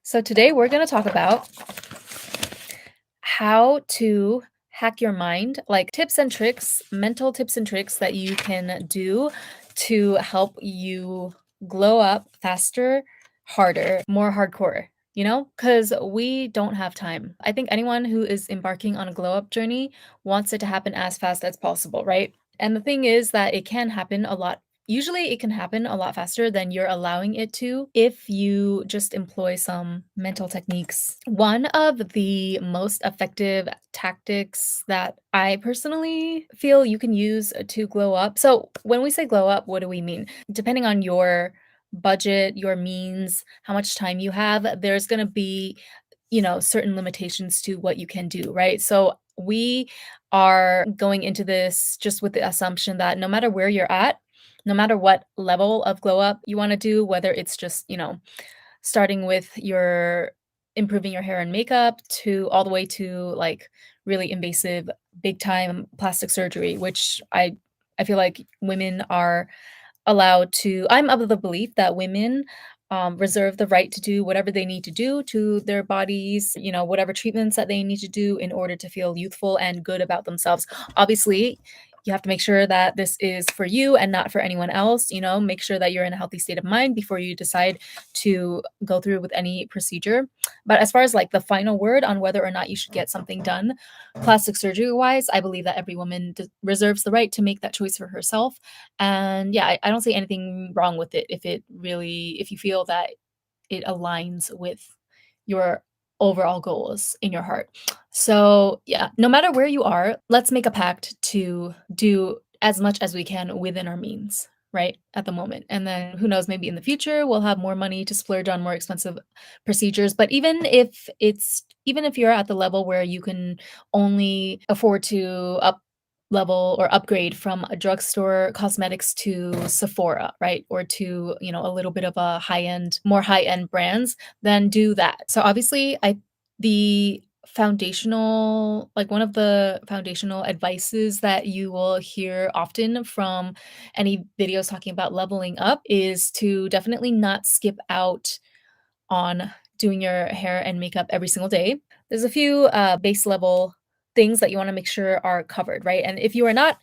So today we're going to talk about how to hack your mind, like tips and tricks, mental tips and tricks that you can do to help you glow up faster, harder, more hardcore, because we don't have time. I think anyone who is embarking on a glow up journey wants it to happen as fast as possible, right? And the thing is that it can happen a lot. Usually, it can happen a lot faster than you're allowing it to if you just employ some mental techniques. One of the most effective tactics that I personally feel you can use to glow up. So, when we say glow up, what do we mean? Depending on your budget, your means, how much time you have, there's going to be certain limitations to what you can do, right? So we are going into this just with the assumption that no matter where you're at, no matter what level of glow up you want to do, whether it's just, starting with your improving your hair and makeup to all the way to like really invasive big time plastic surgery, which I feel like women are allowed to. I'm of the belief that women reserve the right to do whatever they need to do to their bodies, whatever treatments that they need to do in order to feel youthful and good about themselves. Obviously, you have to make sure that this is for you and not for anyone else. Make sure that you're in a healthy state of mind before you decide to go through with any procedure. But as far as like the final word on whether or not you should get something done, plastic surgery wise, I believe that every woman reserves the right to make that choice for herself. And yeah, I don't see anything wrong with it if you feel that it aligns with your overall goals in your heart. So, yeah, no matter where you are, let's make a pact to do as much as we can within our means, right? At the moment. And then who knows, maybe in the future we'll have more money to splurge on more expensive procedures. But even if you're at the level where you can only afford to up level or upgrade from a drugstore cosmetics to Sephora, right? Or to, a little bit of a more high-end brands, then do that. So obviously, the foundational like one of the foundational advices that you will hear often from any videos talking about leveling up is to definitely not skip out on doing your hair and makeup every single day. There's a few base level things that you want to make sure are covered, right? And if you are not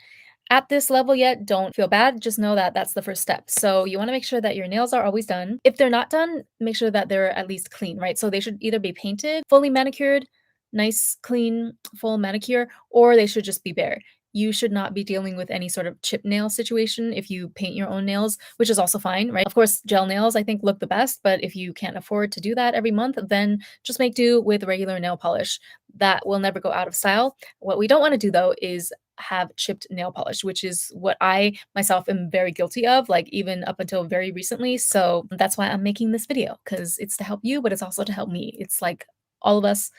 at this level yet, don't feel bad. Just know that that's the first step. So you want to make sure that your nails are always done. If they're not done, make sure that they're at least clean, right? So they should either be painted, fully manicured, nice, clean, full manicure, or they should just be bare. You should not be dealing with any sort of chip nail situation if you paint your own nails, which is also fine, right? Of course, gel nails I think look the best, but if you can't afford to do that every month, then just make do with regular nail polish. That will never go out of style. What we don't want to do though is have chipped nail polish, which is what I myself am very guilty of, like even up until very recently. So that's why I'm making this video because it's to help you, but it's also to help me. It's like all of us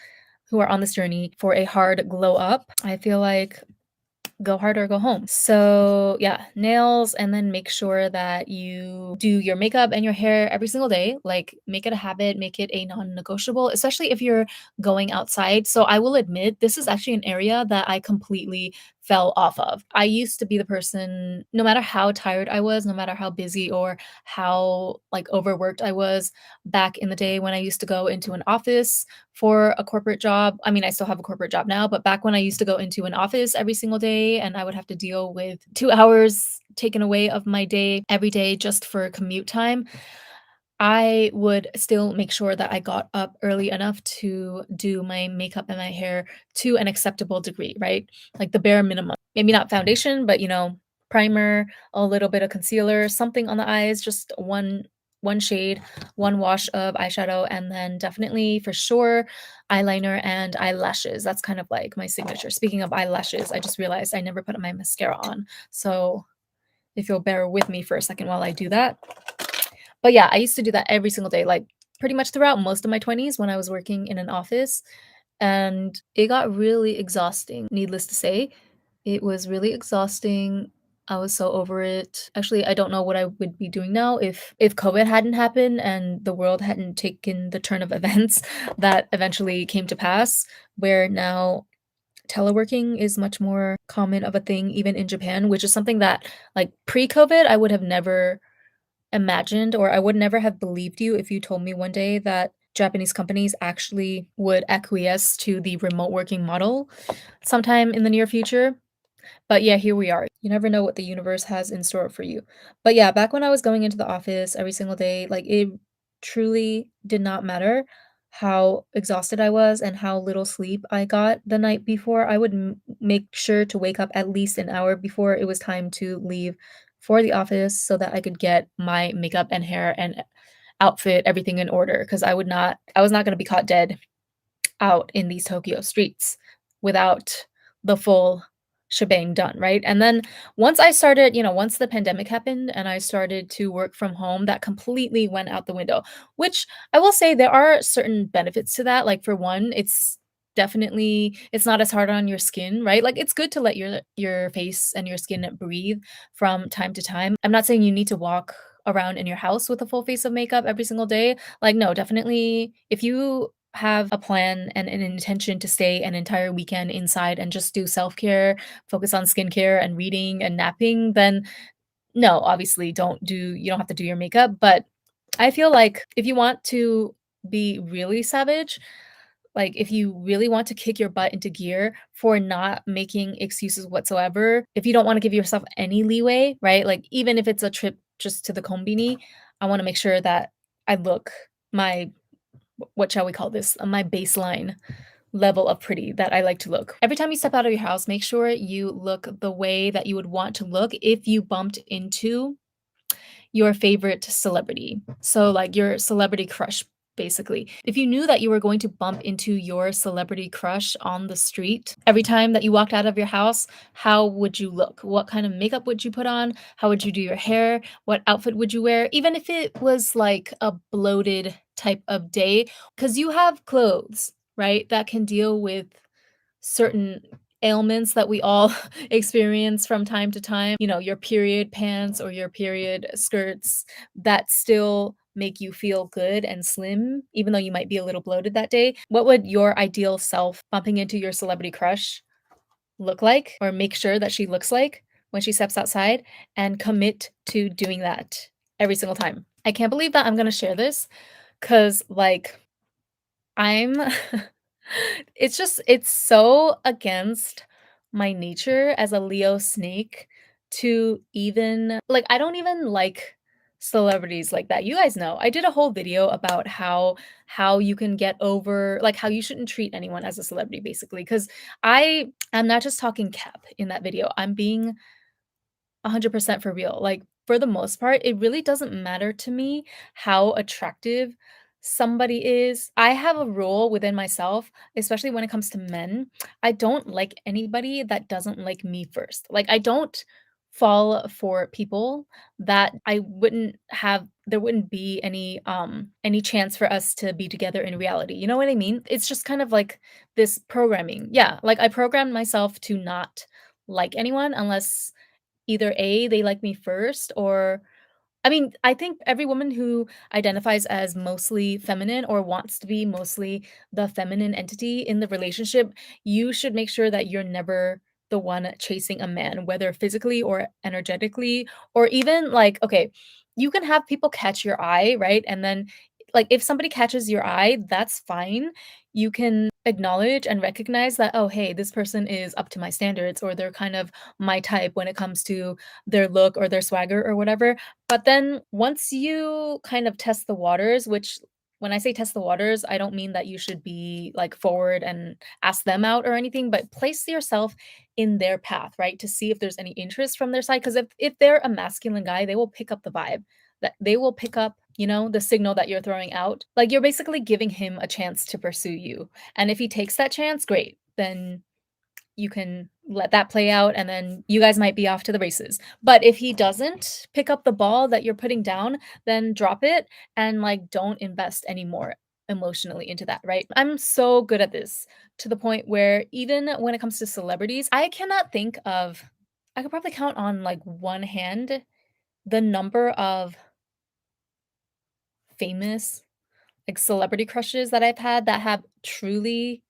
who are on this journey for a hard glow up. I feel like go hard or go home. So yeah, nails, and then make sure that you do your makeup and your hair every single day. Like make it a habit, make it a non-negotiable, especially if you're going outside. So I will admit this is actually an area that I completely fell off of. I used to be the person, no matter how tired I was, no matter how busy or how like overworked I was back in the day when I used to go into an office for a corporate job. I mean, I still have a corporate job now, but back when I used to go into an office every single day and I would have to deal with 2 hours taken away of my day every day just for commute time, I would still make sure that I got up early enough to do my makeup and my hair to an acceptable degree, right? Like the bare minimum. Maybe not foundation, but primer, a little bit of concealer, something on the eyes, just one shade, one wash of eyeshadow, and then definitely for sure eyeliner and eyelashes. That's kind of like my signature. Speaking of eyelashes, I just realized I never put my mascara on. So if you'll bear with me for a second while I do that. But yeah, I used to do that every single day, like pretty much throughout most of my 20s when I was working in an office. And it got really exhausting, needless to say. It was really exhausting. I was so over it. Actually, I don't know what I would be doing now if COVID hadn't happened and the world hadn't taken the turn of events that eventually came to pass, where now teleworking is much more common of a thing even in Japan, which is something that like pre-COVID I would have never imagined, or I would never have believed you if you told me one day that Japanese companies actually would acquiesce to the remote working model sometime in the near future. But yeah, here we are. You never know what the universe has in store for you. But yeah, back when I was going into the office every single day, like it truly did not matter how exhausted I was and how little sleep I got the night before. I would make sure to wake up at least an hour before it was time to leave for the office so that I could get my makeup and hair and outfit, everything in order because I was not going to be caught dead out in these Tokyo streets without the full shebang done, right? And then once I started, once the pandemic happened and I started to work from home, that completely went out the window, which I will say there are certain benefits to that. Like for one, it's not as hard on your skin, right? Like it's good to let your face and your skin breathe from time to time. I'm not saying you need to walk around in your house with a full face of makeup every single day. Like no, definitely if you have a plan and an intention to stay an entire weekend inside and just do self-care, focus on skincare and reading and napping, then no, obviously you don't have to do your makeup. But I feel like if you want to be really savage, like if you really want to kick your butt into gear for not making excuses whatsoever, if you don't want to give yourself any leeway, right? Like even if it's a trip just to the kombini, I want to make sure that I look my what shall we call this? My baseline level of pretty that I like to look. Every time you step out of your house, make sure you look the way that you would want to look if you bumped into your favorite celebrity. So, like your celebrity crush, basically. If you knew that you were going to bump into your celebrity crush on the street every time that you walked out of your house, how would you look? What kind of makeup would you put on? How would you do your hair? What outfit would you wear? Even if it was like a bloated type of day, because you have clothes, right, that can deal with certain ailments that we all experience from time to time, your period pants or your period skirts that still make you feel good and slim, even though you might be a little bloated that day. What would your ideal self bumping into your celebrity crush look like, or make sure that she looks like when she steps outside, and commit to doing that every single time? I can't believe that I'm going to share this because, like, I'm it's so against my nature as a Leo snake to even like, I don't even like celebrities like that. You guys know. I did a whole video about how you can get over like, how you shouldn't treat anyone as a celebrity, basically. Because I'm not just talking cap in that video. I'm being 100% for real. Like, for the most part, it really doesn't matter to me how attractive somebody is. I have a rule within myself, especially when it comes to men. I don't like anybody that doesn't like me first. Like, I don't fall for people that I wouldn't have there wouldn't be any chance for us to be together in reality. You know what I mean? It's just kind of like this programming. Yeah, like I programmed myself to not like anyone unless either A, they like me first, or I mean, I think every woman who identifies as mostly feminine or wants to be mostly the feminine entity in the relationship, you should make sure that you're never the one chasing a man, whether physically or energetically, or even like, okay, you can have people catch your eye, right? And then, like, if somebody catches your eye, that's fine. You can acknowledge and recognize that, oh, hey, this person is up to my standards, or they're kind of my type when it comes to their look or their swagger or whatever. But then once you kind of test the waters, which when I say test the waters, I don't mean that you should be like forward and ask them out or anything, but place yourself in their path, right? To see if there's any interest from their side. Because if they're a masculine guy, they will pick up the vibe. That they will pick up, the signal that you're throwing out. Like you're basically giving him a chance to pursue you. And if he takes that chance, great. Then you can let that play out and then you guys might be off to the races. But if he doesn't pick up the ball that you're putting down, then drop it and like don't invest anymore emotionally into that, right? I'm so good at this to the point where even when it comes to celebrities, I could probably count on like one hand the number of famous like celebrity crushes that I've had that have truly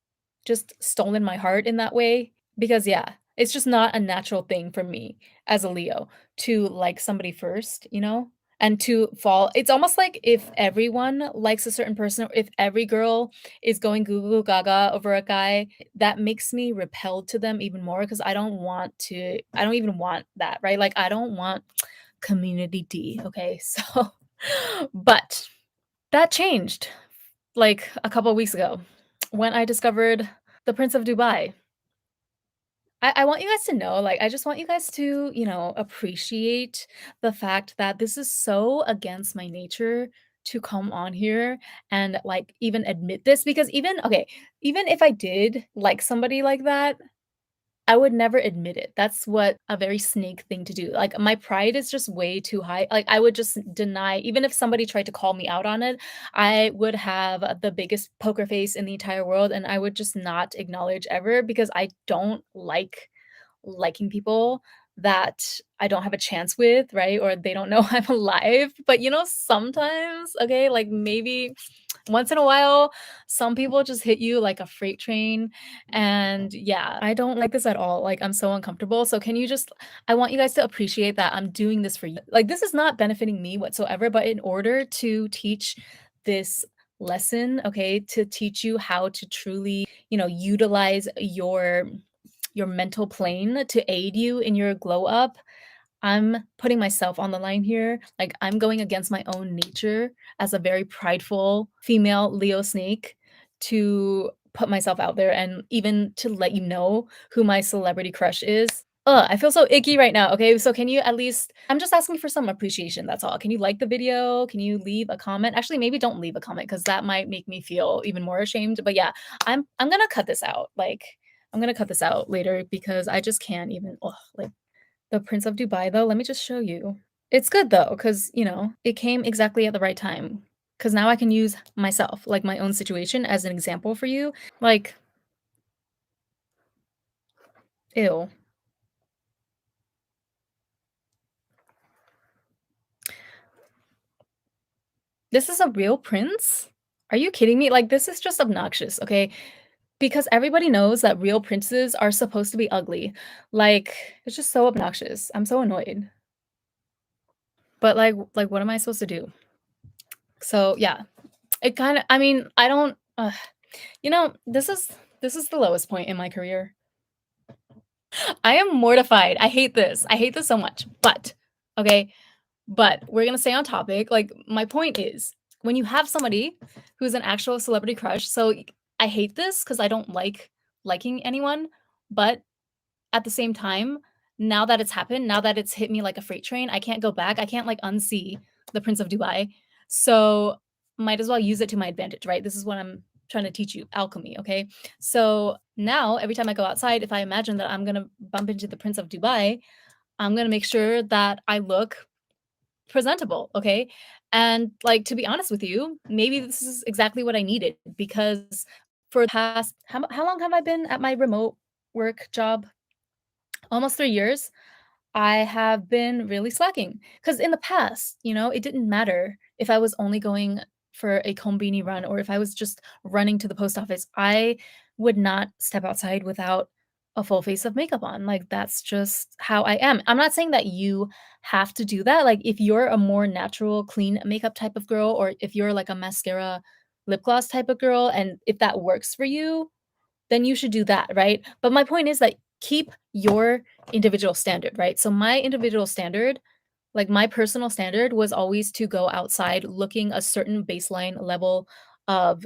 just stolen my heart in that way. Because yeah, it's just not a natural thing for me as a Leo to like somebody first, you know? and to fall it's almost like if everyone likes a certain person, or if every girl is going goo goo gaga over a guy, that makes me repelled to them even more because I don't even want that, right? Like, I don't want community D, okay? So but that changed, like, a couple weeks ago when I discovered the Prince of Dubai. I want you guys to know, like, I just want you guys to, appreciate the fact that this is so against my nature to come on here and, like, even admit this because even okay, even if I did like somebody like that, I would never admit it. That's what a very snake thing to do. Like, my pride is just way too high. Like, I would just deny even if somebody tried to call me out on it, I would have the biggest poker face in the entire world, and I would just not acknowledge ever because I don't like liking people that I don't have a chance with, right? Or they don't know I'm alive. But sometimes, okay, like maybe once in a while, some people just hit you like a freight train. And yeah, I don't like this at all. Like, I'm so uncomfortable. So, can you just, I want you guys to appreciate that I'm doing this for you. Like, this is not benefiting me whatsoever, but in order to teach this lesson, okay, to teach you how to truly, utilize your mental plane to aid you in your glow up. I'm putting myself on the line here. Like, I'm going against my own nature as a very prideful female Leo snake to put myself out there and even to let you know who my celebrity crush is. Ugh, I feel so icky right now. Okay, so can you at least, I'm just asking for some appreciation. That's all. Can you like the video? Can you leave a comment? Actually, maybe don't leave a comment because that might make me feel even more ashamed. But yeah, I'm gonna cut this out. Like, I'm gonna cut this out later because I just can't even. Ugh, like the Prince of Dubai, though, let me just show you. It's good though, because it came exactly at the right time. Because now I can use myself, like my own situation, as an example for you. Like, ew. This is a real prince? Are you kidding me? Like, this is just obnoxious, okay? Because everybody knows that real princes are supposed to be ugly. Like, it's just so obnoxious. I'm so annoyed. But like what am I supposed to do? So yeah, it kind of I mean, I don't this is the lowest point in my career. I am mortified. I hate this. I hate this so much. But okay, but we're going to stay on topic. Like, my point is when you have somebody who's an actual celebrity crush. So I hate this cuz I don't like liking anyone, but at the same time, now that it's happened, now that it's hit me like a freight train, I can't go back. I can't like unsee the Prince of Dubai. So might as well use it to my advantage, right? This is what I'm trying to teach you, alchemy, okay? So now every time I go outside, if I imagine that I'm going to bump into the Prince of Dubai, I'm going to make sure that I look presentable, okay? And like, to be honest with you, maybe this is exactly what I needed because for the past how long have I been at my remote work job? Almost 3 years. I have been really slacking because in the past, it didn't matter if I was only going for a combini run or if I was just running to the post office. I would not step outside without a full face of makeup on. Like, that's just how I am. I'm not saying that you have to do that. Like, if you're a more natural, clean makeup type of girl, or if you're like a mascara, lip gloss type of girl, and if that works for you, then you should do that, right? But my point is that keep your individual standard, right? So my individual standard, like my personal standard was always to go outside looking a certain baseline level of,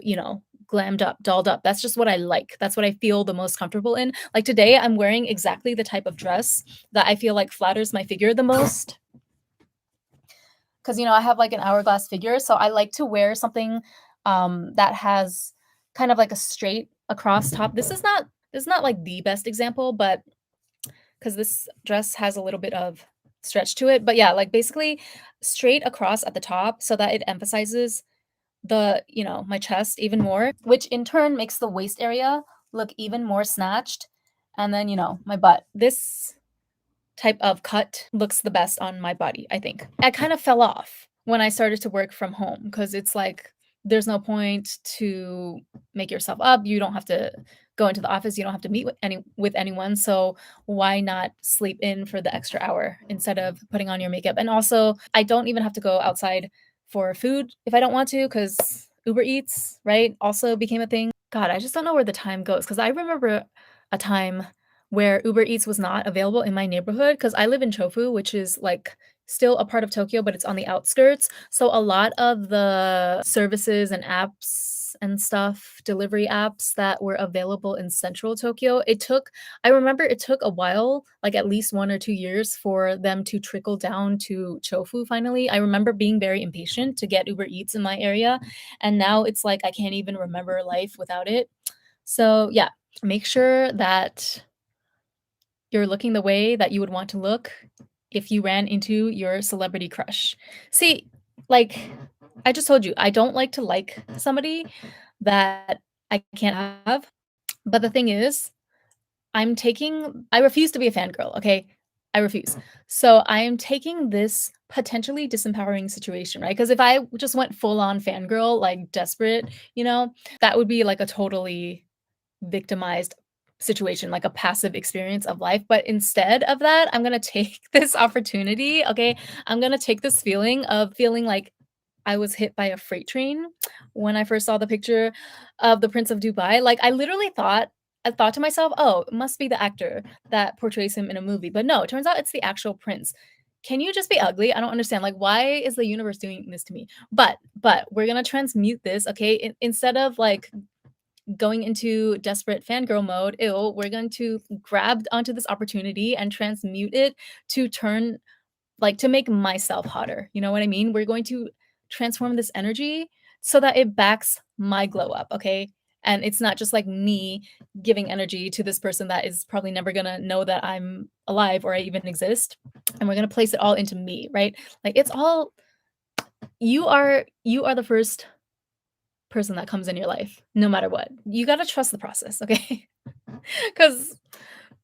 glammed up, dolled up. That's just what I like. That's what I feel the most comfortable in. Like today, I'm wearing exactly the type of dress that I feel like flatters my figure the most. Because, I have like an hourglass figure. So I like to wear something that has kind of like a straight across top. This is not like the best example, but because this dress has a little bit of stretch to it. But yeah, like basically straight across at the top so that it emphasizes my chest even more, which in turn makes the waist area look even more snatched. And then, my butt. This type of cut looks the best on my body, I think. I kind of fell off when I started to work from home because it's like there's no point to make yourself up. You don't have to go into the office. You don't have to meet with anyone. So why not sleep in for the extra hour instead of putting on your makeup? And also, I don't even have to go outside for food if I don't want to, because Uber Eats, right, also became a thing. God, I just don't know where the time goes because I remember a time where Uber Eats was not available in my neighborhood because I live in Chofu, which is like still a part of Tokyo, but it's on the outskirts. So a lot of the services and apps and stuff, delivery apps that were available in central Tokyo, I remember it took a while, like at least 1 or 2 years for them to trickle down to Chofu finally. I remember being very impatient to get Uber Eats in my area, and now it's like I can't even remember life without it. So, yeah, make sure that you're looking the way that you would want to look if you ran into your celebrity crush. See, like I just told you, I don't like somebody that I can't have. But the thing is, I refuse to be a fangirl, okay? I refuse. So I am taking this potentially disempowering situation, right? Because if I just went full on fangirl, like desperate, that would be like a totally victimized situation, like a passive experience of life. But instead of that, I'm gonna take this opportunity, okay? I'm gonna take this feeling of feeling like I was hit by a freight train when I first saw the picture of the Prince of Dubai. Like I thought to myself, oh, it must be the actor that portrays him in a movie. But no, it turns out it's the actual prince. Can you just be ugly? I don't understand. Like, why is the universe doing this to me? But we're gonna transmute this, okay? Instead of like going into desperate fangirl mode, ew, we're going to grab onto this opportunity and transmute it to turn to make myself hotter. You know what I mean? We're going to transform this energy so that it backs my glow up, okay? And it's not just like me giving energy to this person that is probably never gonna know that I'm alive or I even exist. And we're gonna place it all into me, right? Like it's all you are the first person that comes in your life, no matter what. You gotta trust the process, okay? Because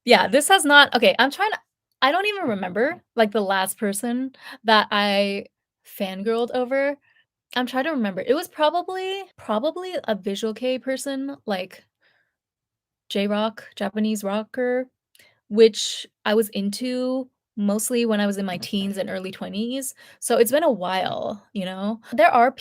yeah, this has not okay, I don't even remember, like, the last person that I fangirled over. I'm trying to remember. It was probably a visual kei person, like J-rock, Japanese rocker, which I was into mostly when I was in my teens and early 20s. So it's been a while, you know? There are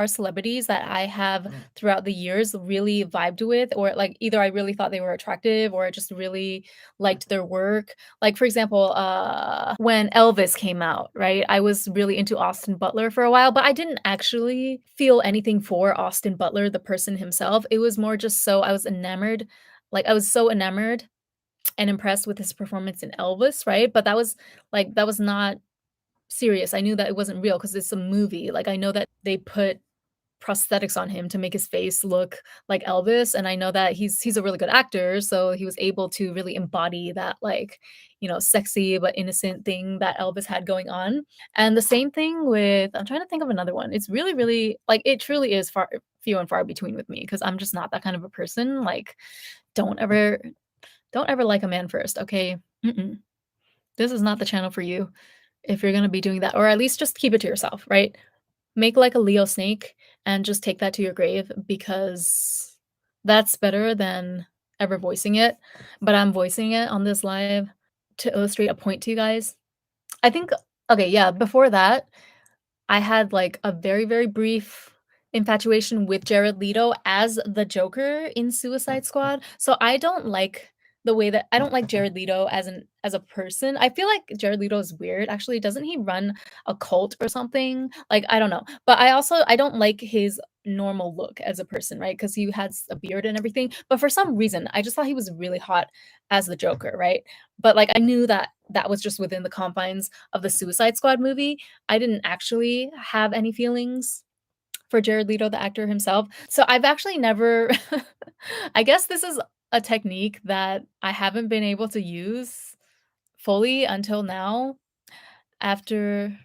celebrities that I have throughout the years really vibed with, or like either I really thought they were attractive or I just really liked their work. Like, for example, when Elvis came out, right? I was really into Austin Butler for a while, but I didn't actually feel anything for Austin Butler, the person himself. It was more just so I was enamored. Like, I was so enamored and impressed with his performance in Elvis, right? But that was not serious. I knew that it wasn't real because it's a movie. Like, I know that they put prosthetics on him to make his face look like Elvis, and I know that he's a really good actor, so he was able to really embody that, like, sexy but innocent thing that Elvis had going on. And the same thing with I'm trying to think of another one. It's really, really like, it truly is far few and far between with me because 'cause I'm just not that kind of a person. Like, don't ever don't ever like a man first, okay? Mm-mm. This is not the channel for you if you're gonna be doing that, or at least just keep it to yourself, right? Make like a Leo snake and just take that to your grave because that's better than ever voicing it. But I'm voicing it on this live to illustrate a point to you guys. I think okay, yeah, before that, I had, like, a very, very brief infatuation with Jared Leto as the Joker in Suicide Squad, so I don't like Jared Leto as a person. I feel like Jared Leto is weird, actually. Doesn't he run a cult or something? Like, I don't know, but I don't like his normal look as a person, right? Because he has a beard and everything, but for some reason, I just thought he was really hot as the Joker, right? But, like, I knew that that was just within the confines of the Suicide Squad movie. I didn't actually have any feelings for Jared Leto, the actor himself. So I've actually never I guess this is a technique that I haven't been able to use fully until now after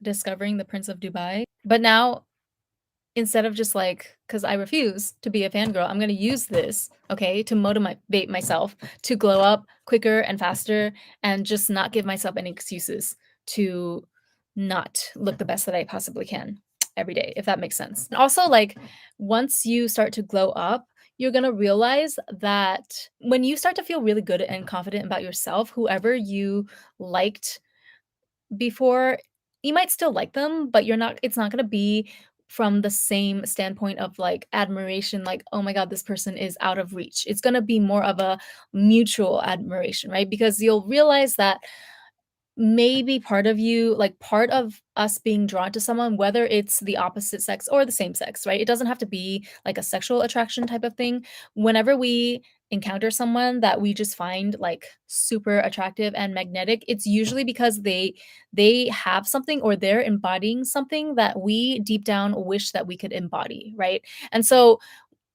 discovering The Prince of Dubai. But now instead of just like, because I refuse to be a fangirl, I'm gonna use this, okay, to motivate myself to glow up quicker and faster and just not give myself any excuses to not look the best that I possibly can. every day, if that makes sense. And also, like, once you start to glow up, you're gonna realize that when you start to feel really good and confident about yourself, whoever you liked before, you might still like them, but you're not it's not gonna be from the same standpoint of, like, admiration, like, "Oh my god, this person is out of reach." It's gonna be more of a mutual admiration, right? Because you'll realize that maybe part of you like, part of us being drawn to someone, whether it's the opposite sex or the same sex, right? It doesn't have to be, like, a sexual attraction type of thing. Whenever we encounter someone that we just find, like, super attractive and magnetic, it's usually because they have something or they're embodying something that we deep down wish that we could embody, right? And so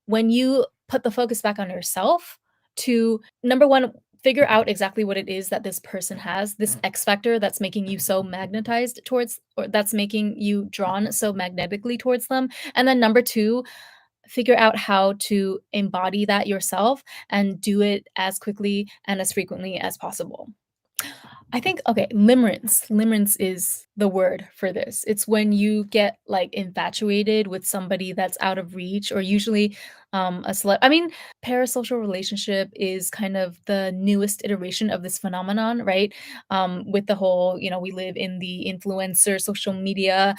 when you put the focus back on yourself to number 1, figure out exactly what it is that this person has, this X factor that's making you so magnetized towards or that's making you drawn so magnetically towards them. And then number 2, figure out how to embody that yourself and do it as quickly and as frequently as possible. I think okay, limerance. Limerance is the word for this. It's when you get, like, infatuated with somebody that's out of reach or usually, a I mean, parasocial relationship is kind of the newest iteration of this phenomenon, right? With the whole, we live in the influencer social media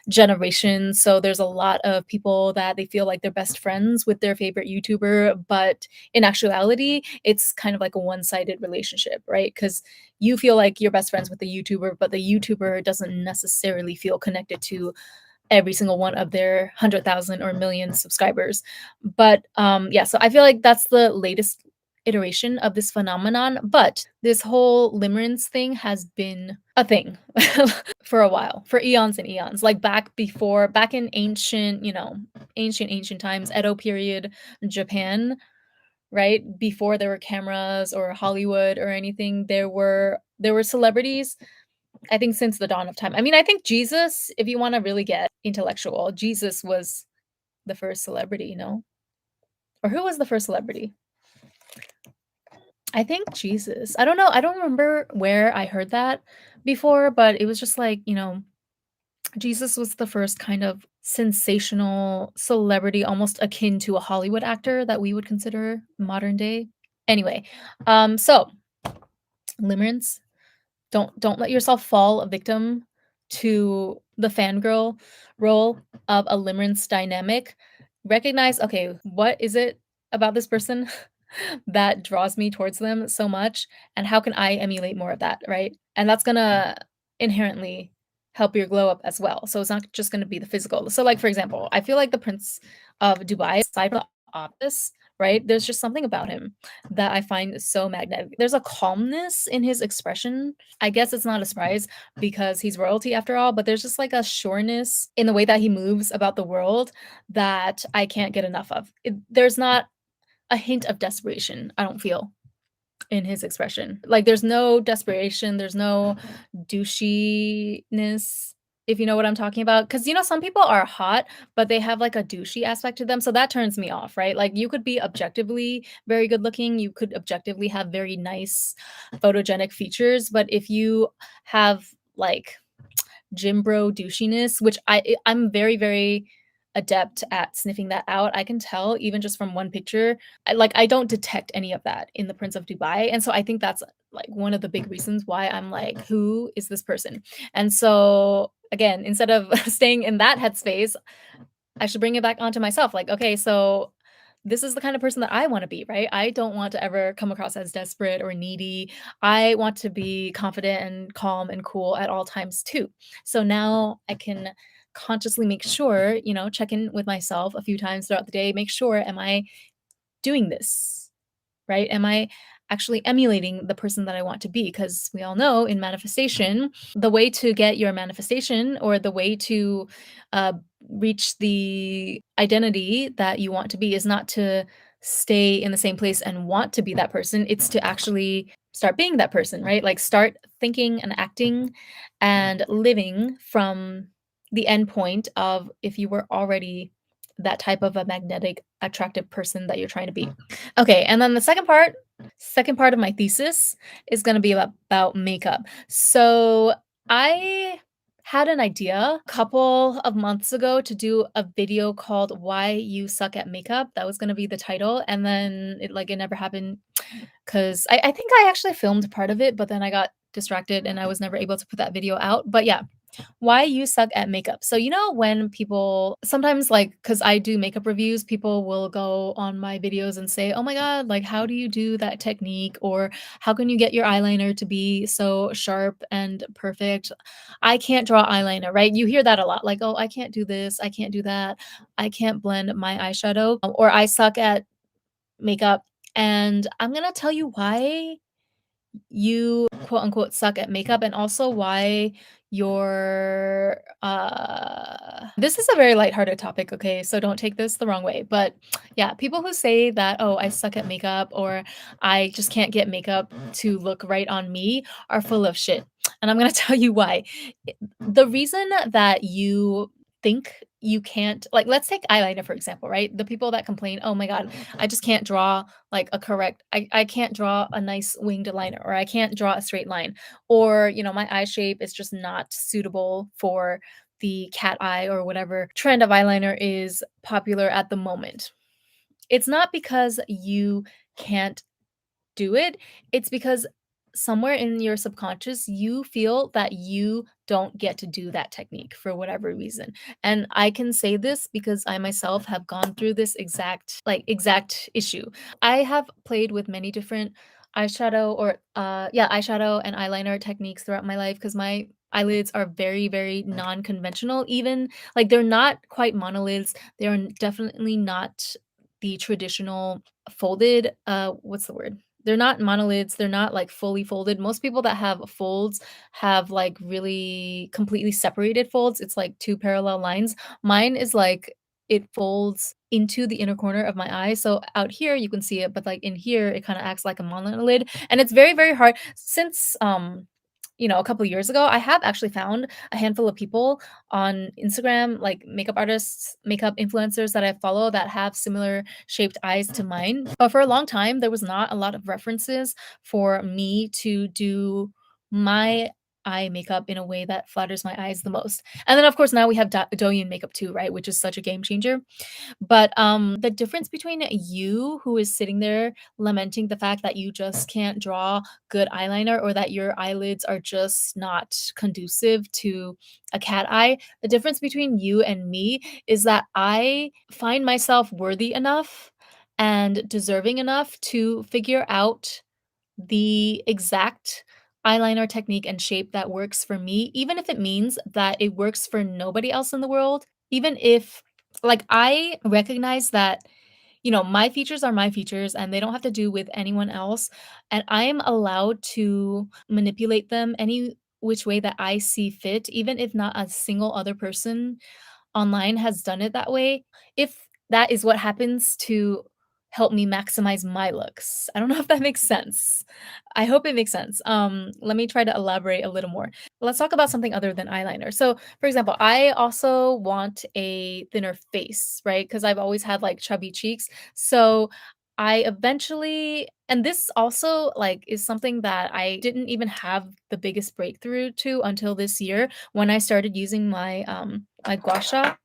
generation, so there's a lot of people that they feel like they're best friends with their favorite YouTuber, but in actuality, it's kind of like a one-sided relationship, right? Because you feel like you're best friends with the YouTuber, but the YouTuber doesn't necessarily feel connected to every single one of their 100,000 or million subscribers. But yeah, so I feel like that's the latest iteration of this phenomenon. But this whole limerence thing has been a thing for a while, for eons and eons. Like back in ancient, ancient times, Edo period Japan, right? Before there were cameras or Hollywood or anything, there were celebrities, I think since the dawn of time. I mean, I think Jesus, if you wanna really get intellectual, Jesus was the first celebrity, Or who was the first celebrity? I think Jesus. I don't know, I don't remember where I heard that before, but it was just like, Jesus was the first kind of sensational celebrity, almost akin to a Hollywood actor that we would consider modern day. Anyway, so limerence, don't let yourself fall a victim to the fangirl role of a limerence dynamic. Recognize, okay, what is it about this person that draws me towards them so much, and how can I emulate more of that, right? And that's gonna inherently help your glow up as well. So it's not just gonna be the physical. So, like, for example, I feel like the Prince of Dubai, aside from the obvious, right? There's just something about him that I find so magnetic. There's a calmness in his expression. I guess it's not a surprise because he's royalty after all, but there's just like a sureness in the way that he moves about the world that I can't get enough of. There's not a hint of desperation, I don't feel, in his expression. Like, there's no desperation, there's no douchiness, if you know what I'm talking about. Because some people are hot, but they have, like, a douchey aspect to them, so that turns me off, right? Like, you could be objectively very good looking, you could objectively have very nice photogenic features, but if you have, like, gym bro douchiness, which I'm very, very adept at sniffing that out. I can tell even just from one picture. I don't detect any of that in the Prince of Dubai, and so I think that's like one of the big reasons why I'm like, who is this person? And so again, instead of staying in that headspace, I should bring it back onto myself. Like, okay, so this is the kind of person that I want to be, right? I don't want to ever come across as desperate or needy. I want to be confident and calm and cool at all times too. So now I can consciously make sure, check in with myself a few times throughout the day, make sure, am I doing this? Right? Am I actually emulating the person that I want to be? Because we all know in manifestation, the way to get your manifestation or the way to uh, reach the identity that you want to be is not to stay in the same place and want to be that person. It's to actually start being that person, right? Like, start thinking and acting and living from the end point of if you were already that type of a magnetic, attractive person that you're trying to be. Okay, and then the second part of my thesis is gonna be about makeup. So I had an idea a couple of months ago to do a video called "Why You Suck at Makeup." That was gonna be the title, and then it never happened 'cause I think I actually filmed part of it, but then I got distracted and I was never able to put that video out. But yeah, why you suck at makeup. So, you know, when people sometimes, like, because I do makeup reviews, people will go on my videos and say, "Oh my God, like, how do you do that technique?" Or "How can you get your eyeliner to be so sharp and perfect?" I can't draw eyeliner, right? You hear that a lot, like, "Oh, I can't do this. I can't do that. I can't blend my eyeshadow," or "I suck at makeup." And I'm gonna tell you why you quote unquote suck at makeup and also why you're this is a very lighthearted topic, okay? So don't take this the wrong way. But yeah, people who say that, "Oh, I suck at makeup," or "I just can't get makeup to look right on me," are full of shit. And I'm going to tell you why. The reason that you think you can't, like, let's take eyeliner for example, right? The people that complain, "Oh my God, I just can't draw like a correct I can't draw a nice winged liner, or I can't draw a straight line, or you know, my eye shape is just not suitable for the cat eye or whatever trend of eyeliner is popular at the moment." It's not because you can't do it, it's because somewhere in your subconscious, you feel that you don't get to do that technique for whatever reason. And I can say this because I myself have gone through this exact issue. I have played with many different eyeshadow and eyeliner techniques throughout my life because my eyelids are very, very non-conventional. Even like they're not quite monolids. They're definitely not the traditional folded, what's the word? They're not monolids, they're not, like, fully folded. Most people that have folds have, like, really completely separated folds. It's like 2 parallel lines. Mine is, like, it folds into the inner corner of my eye, so out here, you can see it, but, like, in here, it kinda acts like a monolid, and it's very, very hard since, you know, a couple years ago, I have actually found a handful of people on Instagram, like makeup artists, makeup influencers that I follow that have similar shaped eyes to mine. But for a long time, there was not a lot of references for me to do my eye makeup in a way that flatters my eyes the most. And then, of course, now we have Douyin makeup too, right? Which is such a game changer. But, the difference between you who is sitting there lamenting the fact that you just can't draw good eyeliner or that your eyelids are just not conducive to a cat eye, the difference between you and me is that I find myself worthy enough and deserving enough to figure out the exact eyeliner technique and shape that works for me, even if it means that it works for nobody else in the world. Even if, like, I recognize that, you know, my features are my features and they don't have to do with anyone else. And I am allowed to manipulate them any which way that I see fit, even if not a single other person online has done it that way, if that is what happens to help me maximize my looks. I don't know if that makes sense. I hope it makes sense. Let me try to elaborate a little more. Let's talk about something other than eyeliner. So, for example, I also want a thinner face, right? Because I've always had like chubby cheeks. So, I eventually, and this also like is something that I didn't even have the biggest breakthrough to until this year when I started using my gua sha.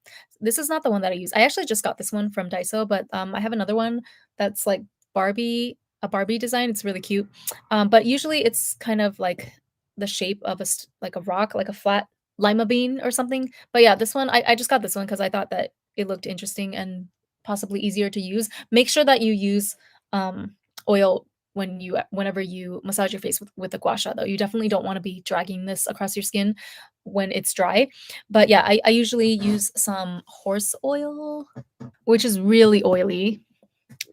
This is not the one that I use. I actually just got this one from Daiso, but I have another one that's like a Barbie design. It's really cute. But usually it's kind of like the shape of like a rock, like a flat lima bean or something. But yeah, this one I just got this one because I thought that it looked interesting and possibly easier to use. Make sure that you use oil whenever you massage your face with the gua sha though. You definitely don't want to be dragging this across your skin when it's dry. But yeah, I usually use some horse oil, which is really oily.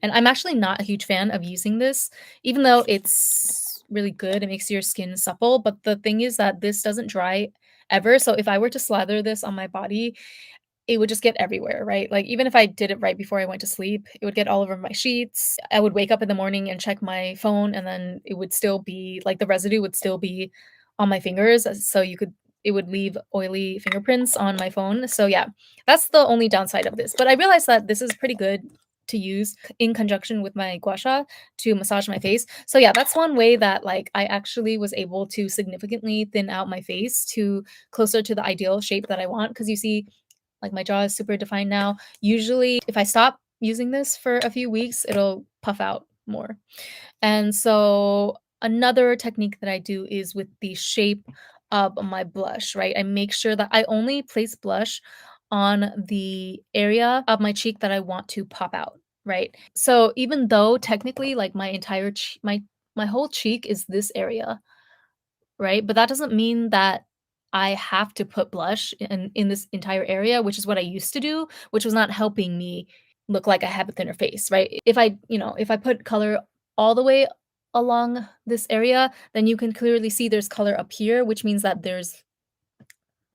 And I'm actually not a huge fan of using this, even though it's really good. It makes your skin supple. But the thing is that this doesn't dry ever. So if I were to slather this on my body, it would just get everywhere, right? Like, even if I did it right before I went to sleep, it would get all over my sheets. I would wake up in the morning and check my phone, and then it would still be like the residue would still be on my fingers. So it would leave oily fingerprints on my phone. So, yeah, that's the only downside of this. But I realized that this is pretty good to use in conjunction with my gua sha to massage my face. So yeah, that's one way that like I actually was able to significantly thin out my face to closer to the ideal shape that I want. Because you see, like my jaw is super defined now. Usually, if I stop using this for a few weeks, it'll puff out more. And so another technique that I do is with the shape of my blush, right? I make sure that I only place blush on the area of my cheek that I want to pop out, right? So even though technically like my entire my whole cheek is this area, right? But that doesn't mean that I have to put blush in this entire area, which is what I used to do, which was not helping me look like I have a thinner face, right? If I, if I put color all the way along this area, then you can clearly see there's color up here, which means that there's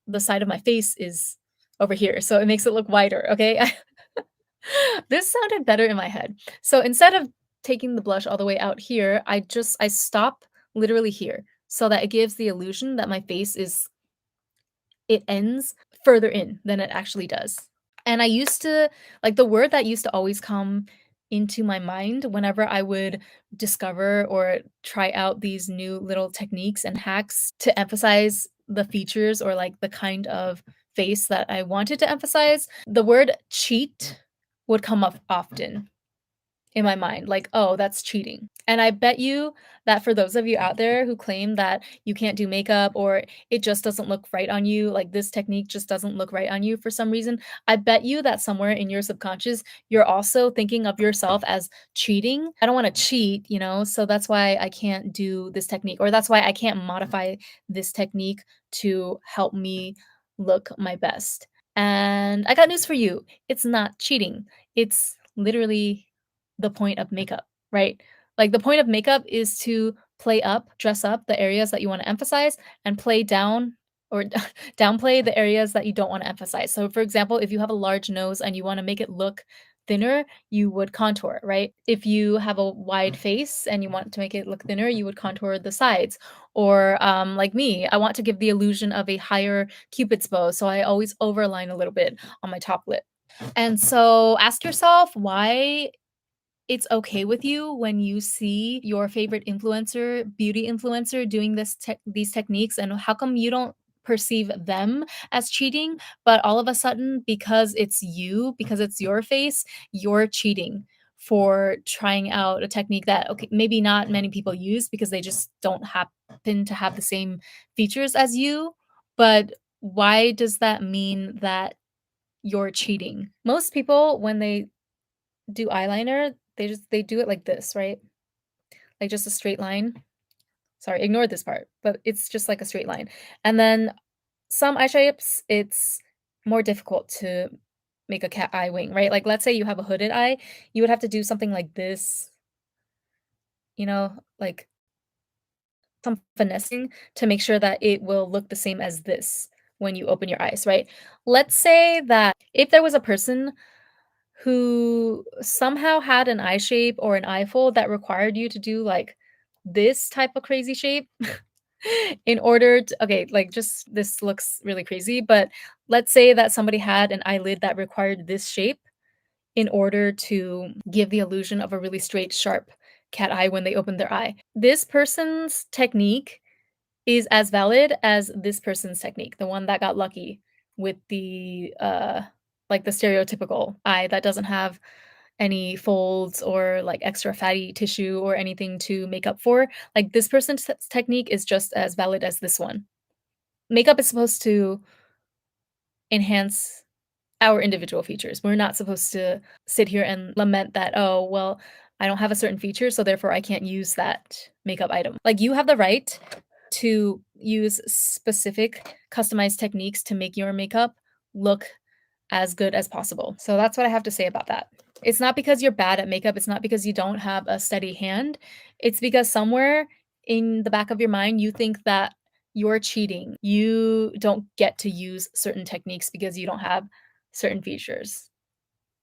the side of my face is over here. So it makes it look wider, okay? This sounded better in my head. So instead of taking the blush all the way out here, I stop literally here so that it gives the illusion that my face is it ends further in than it actually does. And I used to like the word that used to always come into my mind whenever I would discover or try out these new little techniques and hacks to emphasize the features or like the kind of face that I wanted to emphasize, the word cheat would come up often in my mind, like, "Oh, that's cheating." And I bet you that for those of you out there who claim that you can't do makeup or it just doesn't look right on you, like this technique just doesn't look right on you for some reason, I bet you that somewhere in your subconscious, you're also thinking of yourself as cheating. I don't wanna cheat, so that's why I can't do this technique, or that's why I can't modify this technique to help me look my best. And I got news for you, it's not cheating. It's literally the point of makeup, right? Like the point of makeup is to play up, dress up the areas that you want to emphasize and play down or downplay the areas that you don't want to emphasize. So for example, if you have a large nose and you want to make it look thinner, you would contour, right? If you have a wide face and you want to make it look thinner, you would contour the sides. Or like me, I want to give the illusion of a higher cupid's bow, so I always overline a little bit on my top lip. And so ask yourself why it's okay with you when you see your favorite influencer, beauty influencer doing these techniques, and how come you don't perceive them as cheating, but all of a sudden because it's you, because it's your face, you're cheating for trying out a technique that okay, maybe not many people use because they just don't happen to have the same features as you, but why does that mean that you're cheating? Most people when they do eyeliner, they do it like this, right? Like just a straight line. Sorry, ignore this part, but it's just like a straight line. And then some eye shapes, it's more difficult to make a cat eye wing, right? Like let's say you have a hooded eye, you would have to do something like this, like some finessing to make sure that it will look the same as this when you open your eyes, right? Let's say that if there was a person who somehow had an eye shape or an eye fold that required you to do like this type of crazy shape in order to okay, like just this looks really crazy, but let's say that somebody had an eyelid that required this shape in order to give the illusion of a really straight, sharp cat eye when they open their eye. This person's technique is as valid as this person's technique, the one that got lucky with the like the stereotypical eye that doesn't have any folds or like extra fatty tissue or anything to make up for. Like this person's technique is just as valid as this one. Makeup is supposed to enhance our individual features. We're not supposed to sit here and lament that, oh, well, I don't have a certain feature, so therefore I can't use that makeup item. Like you have the right to use specific customized techniques to make your makeup look as good as possible. So that's what I have to say about that. It's not because you're bad at makeup, it's not because you don't have a steady hand. It's because somewhere in the back of your mind you think that you're cheating. You don't get to use certain techniques because you don't have certain features.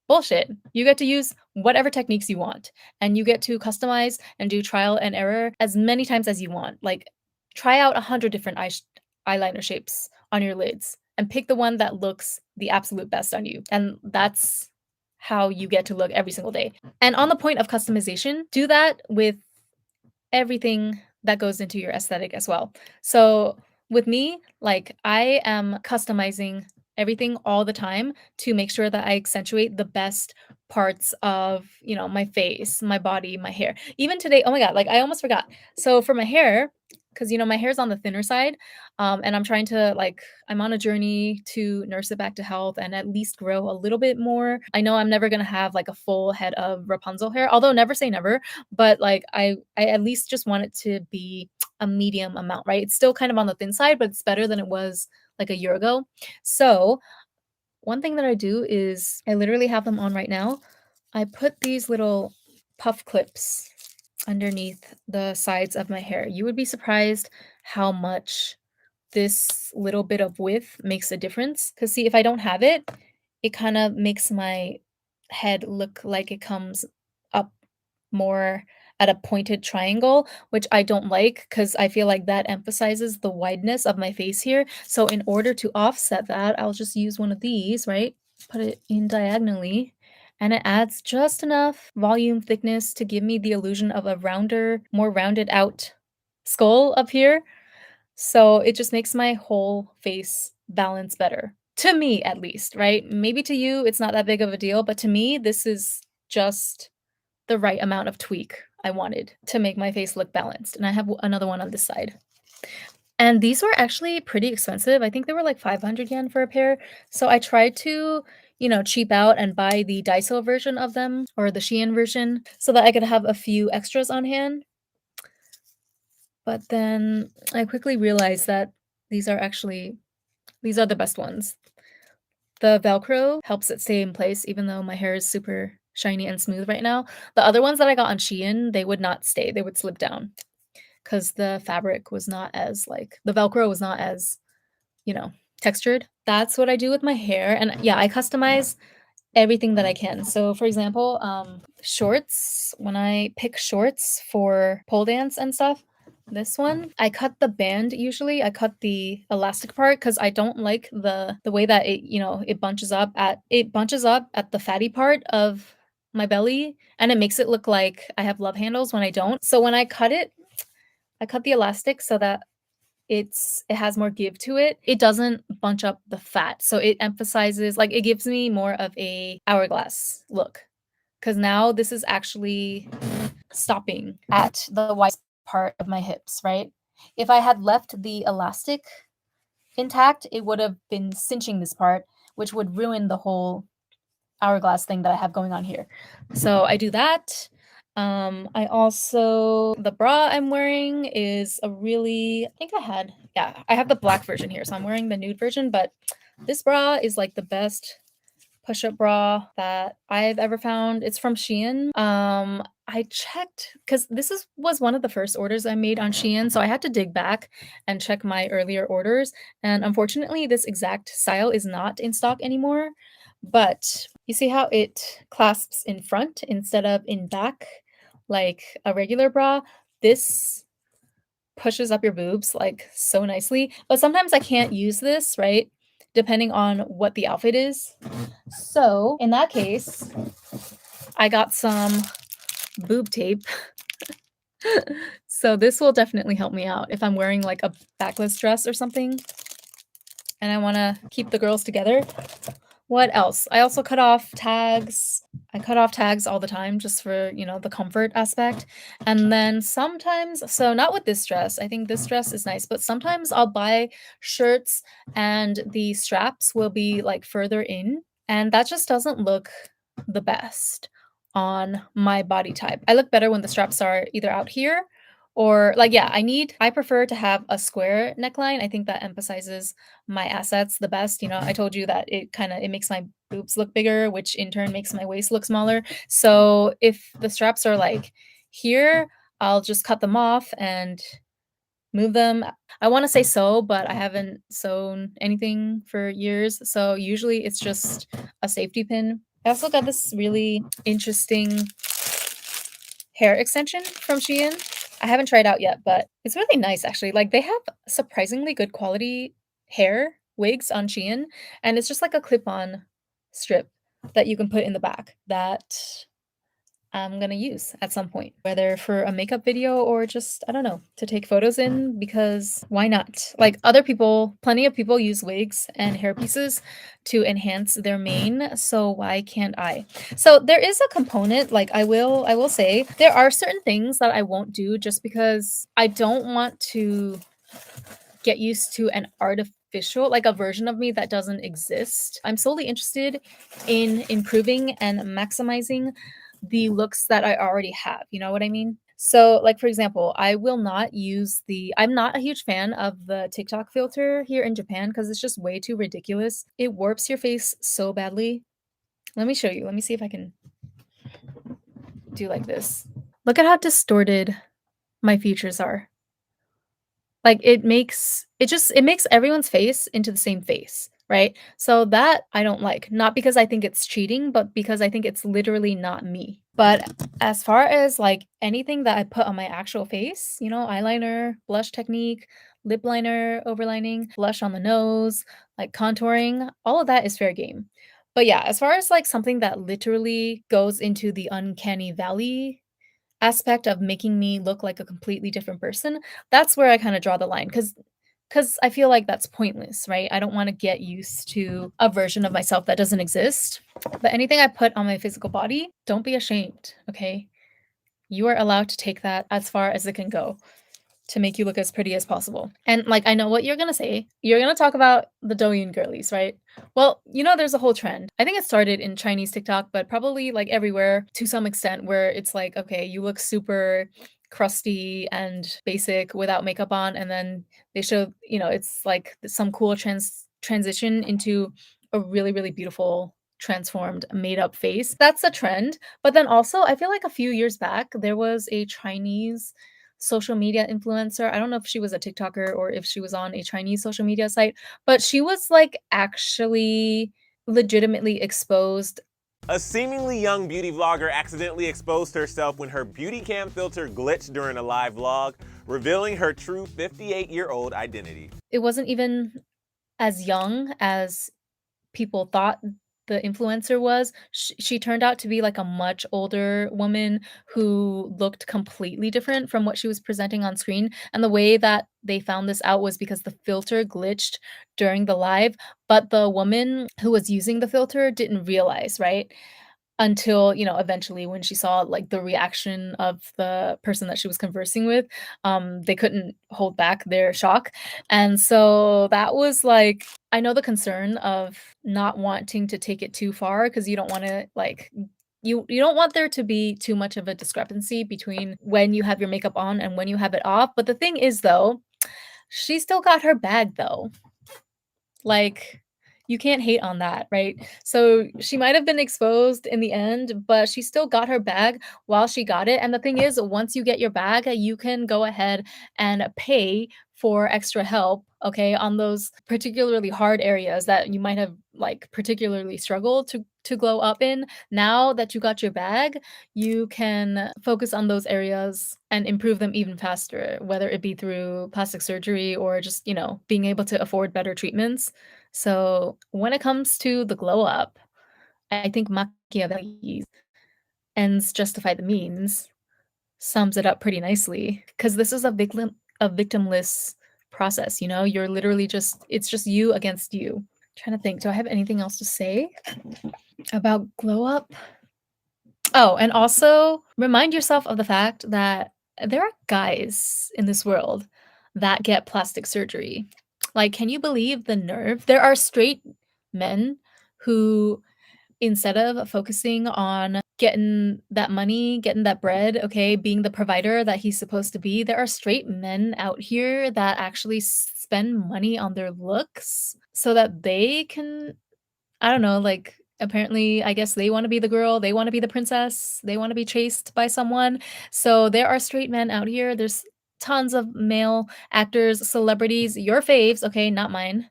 Bullshit. You get to use whatever techniques you want, and you get to customize and do trial and error as many times as you want. Like, try out 100 different eyeliner shapes on your lids and pick the one that looks the absolute best on you. And that's how you get to look every single day. And on the point of customization, do that with everything that goes into your aesthetic as well. So with me, like I am customizing everything all the time to make sure that I accentuate the best parts of, my face, my body, my hair. Even today, oh my god, like I almost forgot. So for my hair, because my hair's on the thinner side, and I'm trying to I'm on a journey to nurse it back to health and at least grow a little bit more. I know I'm never gonna have like a full head of Rapunzel hair, although never say never, but like I at least just want it to be a medium amount, right? It's still kind of on the thin side, but it's better than it was like a year ago. So one thing that I do is I literally have them on right now. I put these little puff clips underneath the sides of my hair. You would be surprised how much this little bit of width makes a difference. Because see, if I don't have it, it kind of makes my head look like it comes up more at a pointed triangle, which I don't like because I feel like that emphasizes the wideness of my face here. So in order to offset that, I'll just use one of these, right? Put it in diagonally, and it adds just enough volume thickness to give me the illusion of a rounder, more rounded out skull up here. So it just makes my whole face balance better. To me, at least, right? Maybe to you, it's not that big of a deal, but to me, this is just the right amount of tweak I wanted to make my face look balanced. And I have another one on this side. And these were actually pretty expensive. I think they were like 500 yen for a pair. So I tried to, cheap out and buy the Daiso version of them or the Shein version so that I could have a few extras on hand. But then I quickly realized that these are actually these are the best ones. The Velcro helps it stay in place even though my hair is super shiny and smooth right now. The other ones that I got on Shein, they would not stay. They would slip down because the fabric was not as the Velcro was not as, you know, textured. That's what I do with my hair. And yeah, I customize everything that I can. So for example, shorts, when I pick shorts for pole dance and stuff, this one, I cut the band usually. I cut the elastic part because I don't like the way that it bunches up at the fatty part of my belly and it makes it look like I have love handles when I don't. So when I cut it, I cut the elastic so that it has more give to it. It doesn't bunch up the fat. So it emphasizes it gives me more of a hourglass look. Cuz now this is actually stopping at the white part of my hips, right? If I had left the elastic intact, it would have been cinching this part, which would ruin the whole hourglass thing that I have going on here. So I do that. I also the bra I'm wearing is a really I have the black version here, so I'm wearing the nude version, but this bra is like the best push-up bra that I've ever found. It's from Shein. I checked because was one of the first orders I made on Shein, so I had to dig back and check my earlier orders. And unfortunately, this exact style is not in stock anymore. But you see how it clasps in front instead of in back, like a regular bra? This pushes up your boobs like so nicely. But sometimes I can't use this, right? Depending on what the outfit is. So in that case, I got some boob tape. So this will definitely help me out if I'm wearing like a backless dress or something and I want to keep the girls together. What else? I also cut off tags. I cut off tags all the time just for, the comfort aspect. And then sometimes, so not with this dress, I think this dress is nice, but sometimes I'll buy shirts and the straps will be like further in, and that just doesn't look the best on my body type. I look better when the straps are either out here or I prefer to have a square neckline. I think that emphasizes my assets the best. I told you that it makes my boobs look bigger, which in turn makes my waist look smaller. So if the straps are like here, I'll just cut them off and move them. I want to say sew, but I haven't sewn anything for years. So usually it's just a safety pin. I also got this really interesting hair extension from Shein. I haven't tried out yet, but it's really nice actually. Like they have surprisingly good quality hair wigs on Shein, and it's just like a clip-on strip. that you can put in the back that I'm gonna use at some point, whether for a makeup video or just, I don't know, to take photos in because why not? Like other people, plenty of people use wigs and hair pieces to enhance their mane, so why can't I? So there is a component, like I will say there are certain things that I won't do just because I don't want to get used to an artificial, like a version of me that doesn't exist. I'm solely interested in improving and maximizing the looks that I already have. You know what I mean? So, like for example, I will not use the I'm not a huge fan of the TikTok filter here in Japan because it's just way too ridiculous. It warps your face so badly. Let me show you. Let me see if I can do like this. Look at how distorted my features are. Like, it makes everyone's face into the same face, right? So that I don't like, not because I think it's cheating, but because I think it's literally not me. But as far as, like, anything that I put on my actual face, you know, eyeliner, blush technique, lip liner, overlining, blush on the nose, like, contouring, all of that is fair game. But yeah, as far as, like, something that literally goes into the uncanny valley aspect of making me look like a completely different person, that's where I kinda draw the line, because I feel like that's pointless, right? I don't wanna get used to a version of myself that doesn't exist. But anything I put on my physical body, don't be ashamed, okay? You are allowed to take that as far as it can go to make you look as pretty as possible. And, like, I know what you're gonna say. You're gonna talk about the Douyin girlies, right? Well, you know, there's a whole trend. I think it started in Chinese TikTok, but probably, like, everywhere to some extent where it's like, okay, you look super crusty and basic without makeup on, and then they show, you know, it's like some cool transition into a really, really beautiful transformed made up face. That's a trend. But then also, I feel like a few years back, there was a Chinese social media influencer. I don't know if she was a TikToker or if she was on a Chinese social media site, but she was like actually legitimately exposed. A seemingly young beauty vlogger accidentally exposed herself when her beauty cam filter glitched during a live vlog, revealing her true 58-year-old identity. It wasn't even as young as people thought the influencer was. She turned out to be like a much older woman who looked completely different from what she was presenting on screen. And the way that they found this out was because the filter glitched during the live, but the woman who was using the filter didn't realize, right? Until, you know, eventually when she saw, like, the reaction of the person that she was conversing with, they couldn't hold back their shock, and so that was, like, I know the concern of not wanting to take it too far because you don't wanna, like, you don't want there to be too much of a discrepancy between when you have your makeup on and when you have it off, but the thing is, though, she still got her bag, though. Like, you can't hate on that, right? So she might have been exposed in the end, but she still got her bag while she got it. And the thing is, once you get your bag, you can go ahead and pay for extra help, okay, on those particularly hard areas that you might have like particularly struggled to glow up in. Now that you got your bag, you can focus on those areas and improve them even faster, whether it be through plastic surgery or just, you know, being able to afford better treatments. So when it comes to the glow up, I think Machiavelli's ends justify the means sums it up pretty nicely because this is a victimless process, you know? You're literally just it's just you against you. Trying to think, do I have anything else to say about glow up? Oh, and also remind yourself of the fact that there are guys in this world that get plastic surgery. Like, can you believe the nerve? There are straight men who, instead of focusing on getting that money, getting that bread, okay, being the provider that he's supposed to be, there are straight men out here that actually spend money on their looks so that they can, I don't know, like, apparently, I guess they wanna be the girl, they wanna be the princess, they wanna be chased by someone. So there are straight men out here, there's tons of male actors, celebrities, your faves, okay, not mine,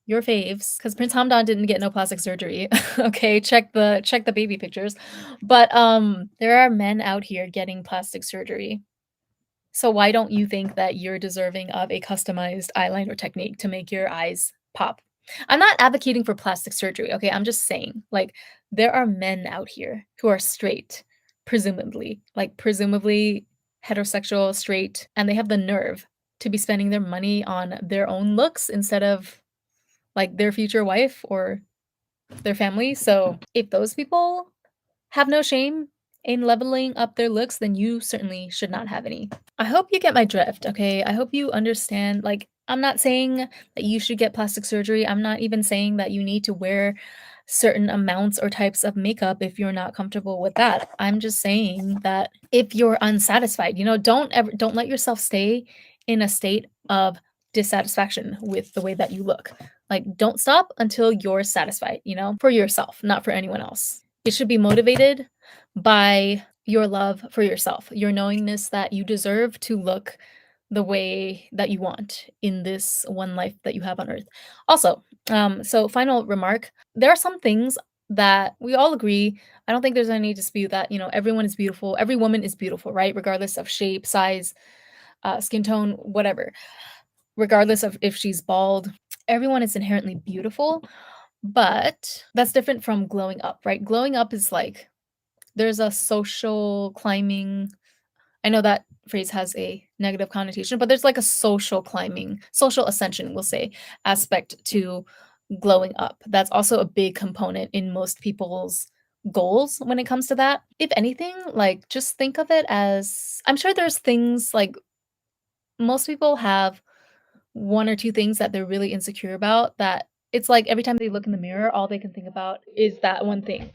your faves, because Prince Hamdan didn't get no plastic surgery, okay, check the baby pictures. But, there are men out here getting plastic surgery. So why don't you think that you're deserving of a customized eyeliner technique to make your eyes pop? I'm not advocating for plastic surgery, okay? I'm just saying, like, There are men out here who are straight, presumably, like presumably heterosexual, straight, and they have the nerve to be spending their money on their own looks instead of like their future wife or their family. So if those people have no shame in leveling up their looks, then you certainly should not have any. I hope you get my drift, okay? I hope you understand. Like, I'm not saying that you should get plastic surgery. I'm not even saying that you need to wear certain amounts or types of makeup if you're not comfortable with that. I'm just saying that if you're unsatisfied, don't let yourself stay in a state of dissatisfaction with the way that you look. Like, don't stop until you're satisfied, for yourself, not for anyone else. It should be motivated by your love for yourself, your knowingness that you deserve to look the way that you want in this one life that you have on earth. Also, so final remark, there are some things that we all agree. I don't think there's any dispute that, everyone is beautiful. Every woman is beautiful, right? Regardless of shape, size, skin tone, whatever. Regardless of if she's bald, everyone is inherently beautiful. But that's different from glowing up, right? Glowing up is like there's a social climbing. I know that phrase has a negative connotation, but there's like a social climbing, social ascension, we'll say, aspect to glowing up. That's also a big component in most people's goals when it comes to that. If anything, like just think of it as I'm sure there's things like most people have one or two things that they're really insecure about that it's like every time they look in the mirror, all they can think about is that one thing.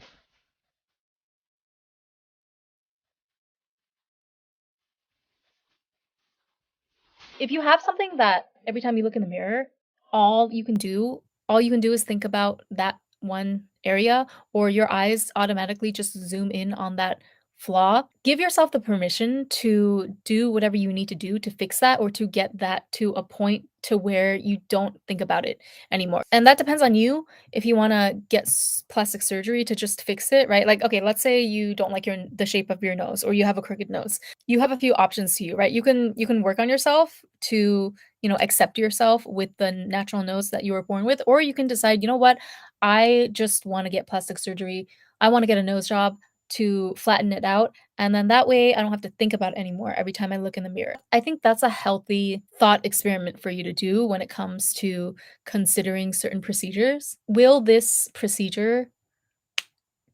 If you have something that every time you look in the mirror, all you can do all you can do is think about that one area, or your eyes automatically just zoom in on that flaw, give yourself the permission to do whatever you need to do to fix that or to get that to a point to where you don't think about it anymore. And that depends on you if you wanna get plastic surgery to just fix it, right? Like, okay, let's say you don't like the shape of your nose or you have a crooked nose. You have a few options to you, right? You can work on yourself to, accept yourself with the natural nose that you were born with, or you can decide, you know what? I just want to get plastic surgery. I want to get a nose job to flatten it out, and then that way I don't have to think about it anymore every time I look in the mirror. I think that's a healthy thought experiment for you to do when it comes to considering certain procedures. Will this procedure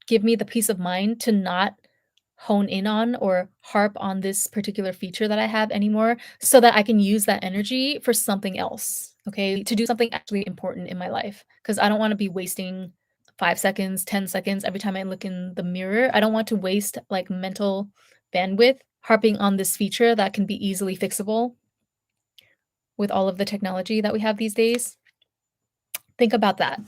give me the peace of mind to not hone in on or harp on this particular feature that I have anymore so that I can use that energy for something else, okay? To do something actually important in my life because I don't want to be wasting 5 seconds, 10 seconds every time I look in the mirror. I don't want to waste like mental bandwidth harping on this feature that can be easily fixable with all of the technology that we have these days. Think about that.